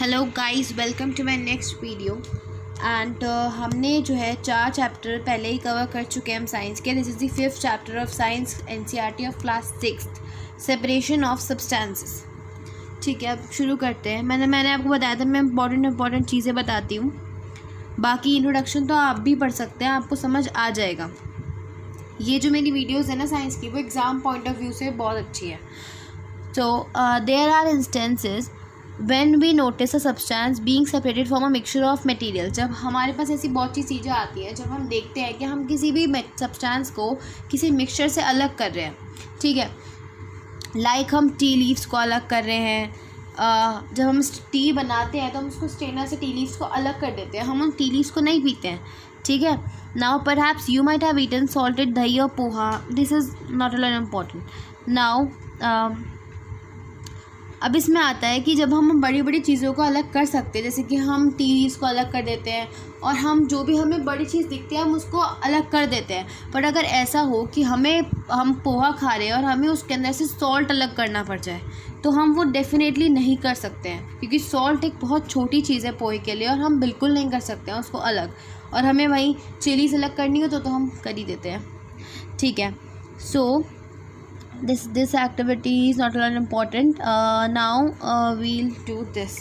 Hello guys, welcome to my next video. And हमने जो है 4 चैप्टर पहले ही कवर कर चुके हैं हम साइंस के। This is the 5th chapter of science NCERT of class 6th, separation of substances. ठीक है, अब शुरू करते हैं। मैंने आपको बताया था मैं इंपॉर्टेंट चीज़ें बताती हूँ। बाकी इंट्रोडक्शन तो आप भी पढ़ सकते हैं, आपको समझ आ जाएगा। ये जो मेरी वीडियोज़ है ना साइंस की, वो एग्ज़ाम पॉइंट ऑफ व्यू से बहुत अच्छी है। तो there are instances when we notice a substance being separated from a mixture of material। जब हमारे पास ऐसी बहुत सी चीज़ें आती हैं, जब हम देखते हैं कि हम किसी भी सब्सटेंस को किसी मिक्सचर से अलग कर रहे हैं, ठीक है, लाइक हम टी लीव्स को अलग कर रहे हैं। जब हम टी बनाते हैं तो हम उसको स्ट्रेनर से टी लीव्स को अलग कर देते हैं, हम उन टी लीव्स को नहीं पीते हैं, ठीक है। Now perhaps you might have eaten salted dahi और poha, this is not all important. Now अब इसमें आता है कि जब हम बड़ी बड़ी चीज़ों को अलग कर सकते हैं, जैसे कि हम टी लीव्स को अलग कर देते हैं और हम जो भी हमें बड़ी चीज़ दिखती है हम उसको अलग कर देते हैं। पर अगर ऐसा हो कि हम पोहा खा रहे हैं और हमें उसके अंदर से सॉल्ट अलग करना पड़ जाए, तो हम वो डेफिनेटली नहीं कर सकते हैं, क्योंकि सॉल्ट एक बहुत छोटी चीज़ है पोहे के लिए और हम बिल्कुल नहीं कर सकते हैं उसको अलग। और हमें वहीं चिलीज अलग करनी हो तो हम कर ही देते हैं, ठीक है। सो this activity is not all important. Now we'll do this.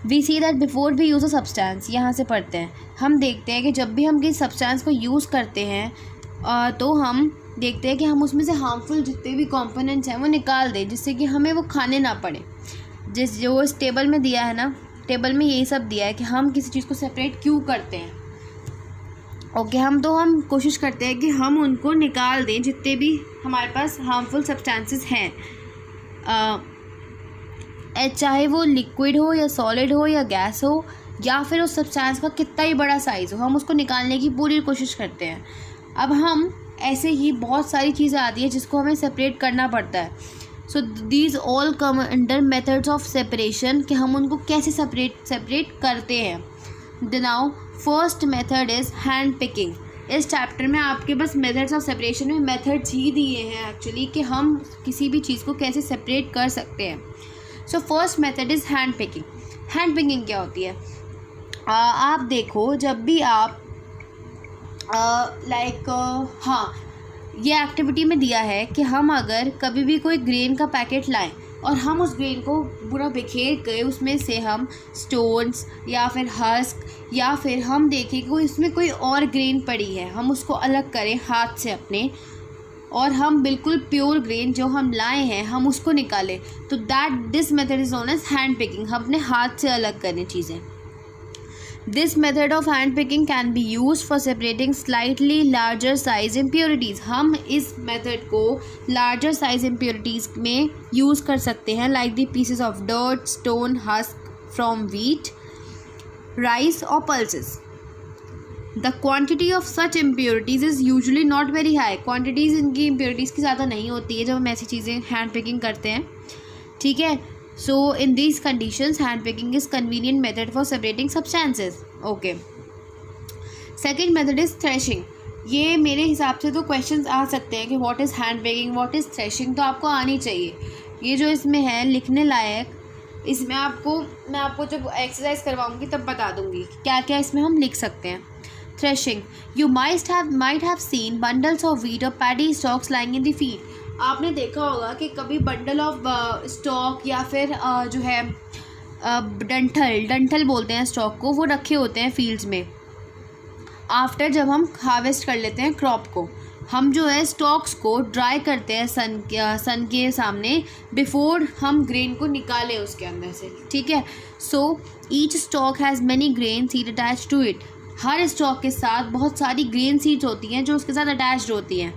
We see that before we use a substance, यहाँ से पढ़ते हैं। हम देखते हैं कि जब भी हम किसी सब्सटेंस को यूज़ करते हैं तो हम देखते हैं कि हम उसमें से हार्मफुल जितने भी कंपोनेंट्स हैं वो निकाल दें, जिससे कि हमें वो खाने ना पड़े। जो इस टेबल में दिया है ना, टेबल में यही सब दिया है कि हम किसी चीज़ को सेपरेट क्यों करते हैं। ओके, हम कोशिश करते हैं कि हम उनको निकाल दें जितने भी हमारे पास हार्मफुल सब्सटेंसेस हैं, चाहे वो लिक्विड हो या सॉलिड हो या गैस हो, या फिर उस सब्सटेंस का कितना ही बड़ा साइज़ हो, हम उसको निकालने की पूरी कोशिश करते हैं। अब हम ऐसे ही बहुत सारी चीज़ें आती हैं जिसको हमें सेपरेट करना पड़ता है। So these all come under methods of separation, कि हम उनको कैसे सेपरेट करते हैं। Now first method is hand picking. इस चैप्टर में आपके बस मेथड्स ऑफ सेपरेशन में मेथड्स ही दिए हैं एक्चुअली, कि हम किसी भी चीज़ को कैसे सेपरेट कर सकते हैं। So first method is hand picking. Hand picking क्या होती है? आप देखो, जब भी आप ये एक्टिविटी में दिया है कि हम अगर कभी भी कोई ग्रेन का पैकेट लाएं और हम उस ग्रेन को पूरा बिखेर के उसमें से हम स्टोन्स या फिर हस्क, या फिर हम देखें कि इसमें कोई और ग्रेन पड़ी है, हम उसको अलग करें हाथ से अपने, और हम बिल्कुल प्योर ग्रेन जो हम लाए हैं हम उसको निकालें, तो this method is known as hand picking. हम अपने हाथ से अलग करें चीज़ें। This method of hand picking can be use for separating slightly larger size impurities. हम इस मेथड को लार्जर साइज इम्प्योरिटीज़ में यूज़ कर सकते हैं, like the pieces of dirt, stone, husk from wheat, rice और pulses. The quantity of such impurities is usually not very high. Quantities इनकी impurities की ज़्यादा नहीं होती है जब हम ऐसी चीज़ें हैंड पिकिंग करते हैं, ठीक है। So in these conditions, hand picking is convenient method for separating substances. Okay. Second method is threshing. ये मेरे हिसाब से तो क्वेश्चंस आ सकते हैं कि what is hand picking, what is threshing, तो आपको आनी चाहिए। ये जो इसमें है लिखने लायक, इसमें मैं आपको जब एक्सरसाइज करवाऊंगी तब बता दूंगी क्या क्या इसमें हम लिख सकते हैं। Threshing, you might have seen bundles of wheat or paddy stalks lying in the field. आपने देखा होगा कि कभी बंडल ऑफ स्टॉक या फिर जो है डंठल बोलते हैं स्टॉक को, वो रखे होते हैं फील्ड्स में। आफ्टर जब हम हार्वेस्ट कर लेते हैं क्रॉप को, हम जो है स्टॉक्स को ड्राई करते हैं सन के सामने, बिफोर हम ग्रेन को निकालें उसके अंदर से, ठीक है। So each stalk has many grain seed attach to it. हर स्टॉक के साथ बहुत सारी ग्रेन सीड्स होती हैं जो उसके साथ अटैच्ड होती हैं।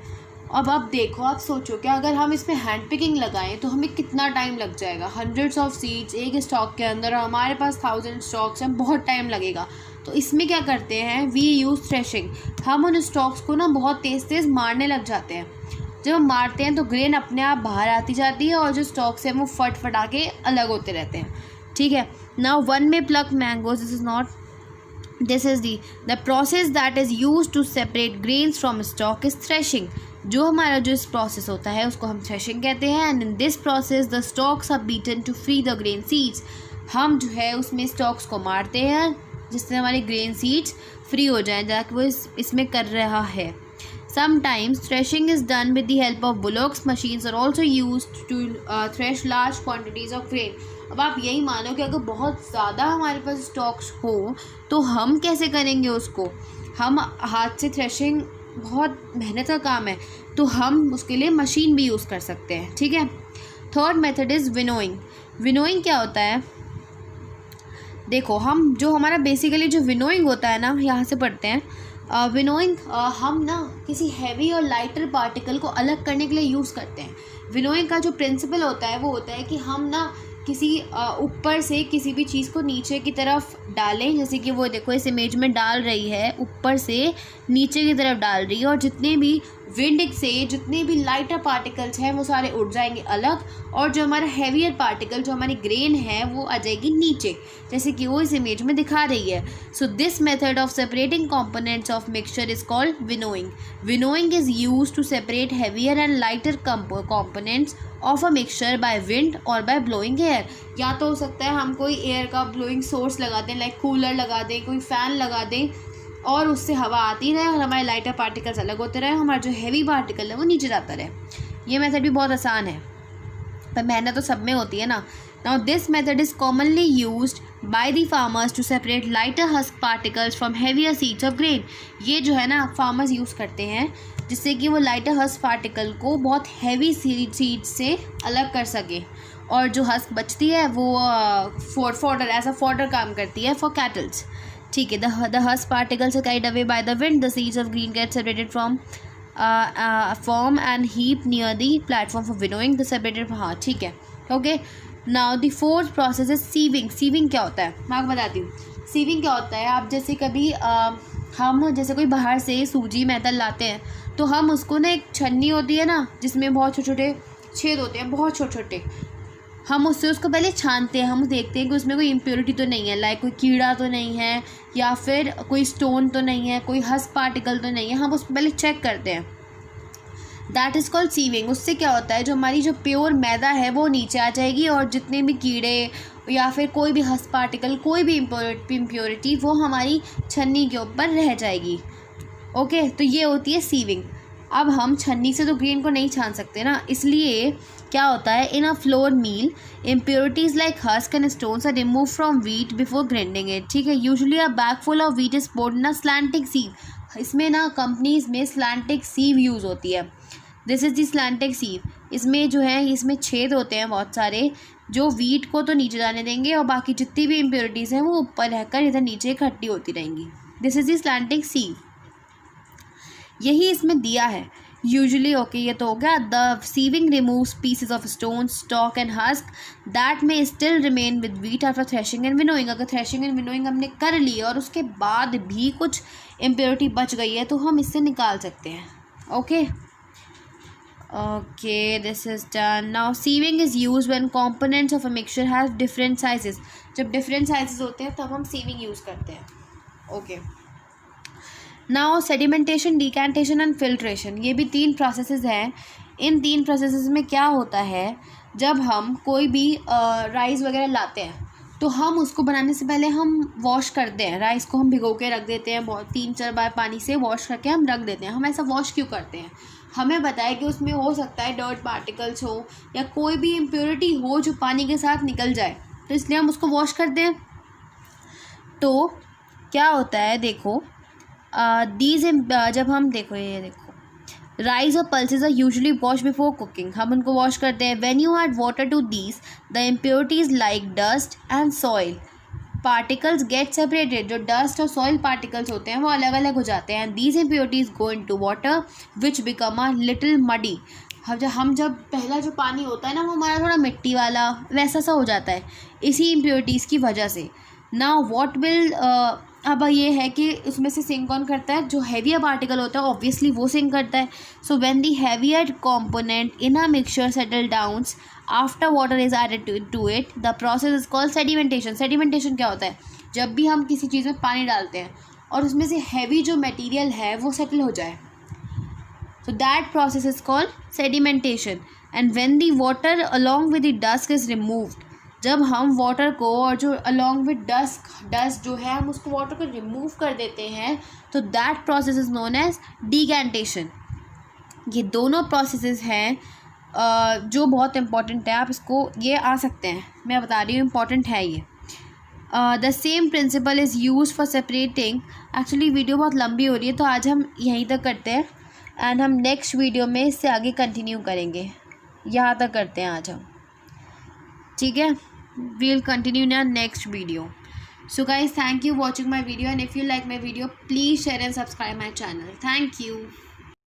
अब आप देखो, आप सोचो कि अगर हम इसमें हैंड पिकिंग लगाएं तो हमें कितना टाइम लग जाएगा। हंड्रेड्स ऑफ सीड्स एक स्टॉक के अंदर, और हमारे पास 1000 स्टॉक्स हैं, बहुत टाइम लगेगा। तो इसमें क्या करते हैं, वी यूज़ थ्रेशिंग। हम उन स्टॉक्स को ना बहुत तेज़ मारने लग जाते हैं। जब हम मारते हैं तो ग्रेन अपने आप बाहर आती जाती है और जो स्टॉक्स हैं वो फटा के अलग होते रहते हैं, ठीक है। नाउ वन में pluck mangoes, This is the process that is used to separate grains from stock is threshing. जो हमारा जो इस प्रोसेस होता है उसको हम थ्रेशिंग कहते हैं। And in this process the stalks are beaten to free the grain seeds. हम जो है उसमें स्टॉक्स को मारते हैं जिससे हमारे ग्रेन सीड्स फ्री हो जाएं, ताकि वो इसमें कर रहा है। Sometimes threshing is done with the help of bullocks. Machines are also used to thresh large quantities of grain. अब आप यही मानो कि अगर बहुत ज़्यादा हमारे पास स्टॉक्स हो तो हम कैसे करेंगे उसको। हम हाथ से थ्रेशिंग बहुत मेहनत का काम है, तो हम उसके लिए मशीन भी यूज़ कर सकते हैं, ठीक है। Third method is winnowing. Winnowing क्या होता है, देखो हम जो हमारा बेसिकली जो विनोइंग होता है ना, यहाँ से पढ़ते हैं। विनोइंग हम ना किसी हैवी और लाइटर पार्टिकल को अलग करने के लिए यूज़ करते हैं। विनोइंग का जो प्रिंसिपल होता है वो होता है कि हम ना किसी ऊपर से किसी भी चीज़ को नीचे की तरफ डालें, जैसे कि वो देखो इस इमेज में डाल रही है, ऊपर से नीचे की तरफ डाल रही है, और जितने भी विंड से जितने भी लाइटर पार्टिकल्स हैं वो सारे उड़ जाएंगे अलग, और जो हमारा हैवियर पार्टिकल जो हमारी ग्रेन है वो आ जाएगी नीचे, जैसे कि वो इस इमेज में दिखा रही है। So this method of separating components of mixture is called winnowing. Winnowing is used to separate heavier and lighter components of a mixture by wind or by blowing air. या तो हो सकता है हम कोई एयर का ब्लोइंग सोर्स लगा दें, लाइक कूलर लगा दें, कोई फ़ैन लगा दें, और उससे हवा आती रहे और हमारे लाइटर पार्टिकल्स अलग होते रहे, हमारा जो हैवी पार्टिकल है वो नीचे जाता रहे। ये मेथड भी बहुत आसान है, पर मेहनत तो सब में होती है ना। Now this method is commonly used by the farmers to separate lighter husk particles from heavier seeds of grain. ये जो है ना फार्मर्स यूज़ करते हैं जिससे कि वो लाइटर हस्क पार्टिकल को बहुत हैवी सीड से अलग कर सके, और जो हस्क बचती है वो फॉडर एज अ फॉडर काम करती है फॉर कैटल्स, ठीक है। The husk particles are carried away by the wind, the seeds of green get separated from form and heap near the platform for winnowing the separated, हाँ ठीक है, okay. Now the fourth process is sieving. Sieving क्या होता है मैं आपको बताती हूँ। सीविंग क्या होता है, आप जैसे कभी हम जैसे कोई बाहर से सूजी मैदा लाते हैं, तो हम उसको ना एक छन्नी होती है ना जिसमें बहुत छोटे छोटे छेद होते हैं, बहुत छोटे छोटे, हम उससे उसको पहले छानते हैं। हम देखते हैं कि उसमें कोई इम्प्योरिटी तो नहीं है, लाइक कोई कीड़ा तो नहीं है, या फिर कोई स्टोन तो नहीं है, कोई हस्क पार्टिकल तो नहीं है, हम उसको पहले चेक करते हैं। That is called sieving. उससे क्या होता है, जो हमारी जो प्योर मैदा है वो नीचे आ जाएगी, और जितने भी कीड़े या फिर कोई भी हस्क पार्टिकल, कोई भी इम्प्योरिटी वो हमारी छन्नी के ऊपर रह जाएगी, ओके। तो ये होती है सीविंग। अब हम छन्नी से तो ग्रेन को नहीं छान सकते ना, इसलिए क्या होता है, in a flour mill impurities like husk and stones are removed from wheat before grinding it, ठीक है। Usually a bag full of wheat is poured in a slanting sieve। इसमें ना कंपनीज में स्लैंटिक सीव यूज़ होती है। This is the slanting sieve. इसमें जो है इसमें छेद होते हैं बहुत सारे, जो वीट को तो नीचे जाने देंगे और बाकी जितनी भी इम्प्योरिटीज़ हैं वो ऊपर रहकर इधर नीचे इकट्ठी होती रहेंगी। दिस इज़ दी स्लैंटिक सीव, यही इसमें दिया है यूजुअली, ओके। ये तो हो गया। The sieving removes pieces of stone, stock and husk that may still remain with wheat after threshing and winnowing. अगर थ्रेशिंग एंड विनोइंग हमने कर ली और उसके बाद भी कुछ इम्प्योरिटी बच गई है तो हम इससे निकाल सकते हैं, okay. Okay, this is done. Now sieving is use when components of a mixture have different sizes. जब डिफरेंट साइजेस होते हैं तब हम सीविंग यूज़ करते हैं, okay. Now sedimentation, decantation and filtration, ये भी 3 प्रोसेसेस हैं। इन 3 प्रोसेसेस में क्या होता है, जब हम कोई भी राइस वगैरह लाते हैं तो हम उसको बनाने से पहले हम वॉश करते हैं। राइस को हम भिगो के रख देते हैं, बहुत 3-4 बार पानी से वॉश करके हम रख देते हैं। हम ऐसा वॉश क्यों करते हैं, हमें बताया कि उसमें हो सकता है डर्ट पार्टिकल्स हो या कोई भी इम्प्योरिटी हो जो पानी के साथ निकल जाए, तो इसलिए हम उसको वॉश करते हैं। तो क्या होता है, देखो जब हम देखो ये देखो राइस और pulses are usually wash before cooking, हम उनको वॉश करते हैं। When you add water to these the impurities like dust and soil particles get separated. जो डस्ट और सॉइल पार्टिकल्स होते हैं वो अलग अलग हो जाते हैं। These impurities go into water which become a little muddy. हम जब पहला जो पानी होता है ना वो हमारा थोड़ा मिट्टी वाला वैसा सा हो जाता है इसी इम्प्योरिटीज़ की वजह से। नाउ व्हाट विल अब ये है कि उसमें से सिंक कौन करता है, जो हैवियर पार्टिकल होता है ऑब्वियसली वो सिंक करता है। So when the heavier component in a mixture settle downs after water is added to it the process is called sedimentation. Sedimentation क्या होता है, जब भी हम किसी चीज़ में पानी डालते हैं और उसमें से हैवी जो मटेरियल है वो सेटल हो जाए, So that process is called sedimentation. And when the water along with the dust is removed, जब हम वाटर को और जो along with dust जो है हम उसको वाटर को रिमूव कर देते हैं, तो that process is known as decantation. ये दोनों प्रोसेसेस हैं जो बहुत इम्पॉर्टेंट है. आप इसको ये आ सकते हैं, मैं बता रही हूँ इम्पॉर्टेंट है ये. The same principle is use for separating. Actually video बहुत लंबी हो रही है तो आज हम यहीं तक करते हैं एंड हम नेक्स्ट वीडियो में इससे आगे कंटिन्यू करेंगे. यहाँ तक करते हैं आज हम, ठीक है. We will continue in our next video. So guys, thank you watching my video, and if you like my video, please share and subscribe my channel. Thank you.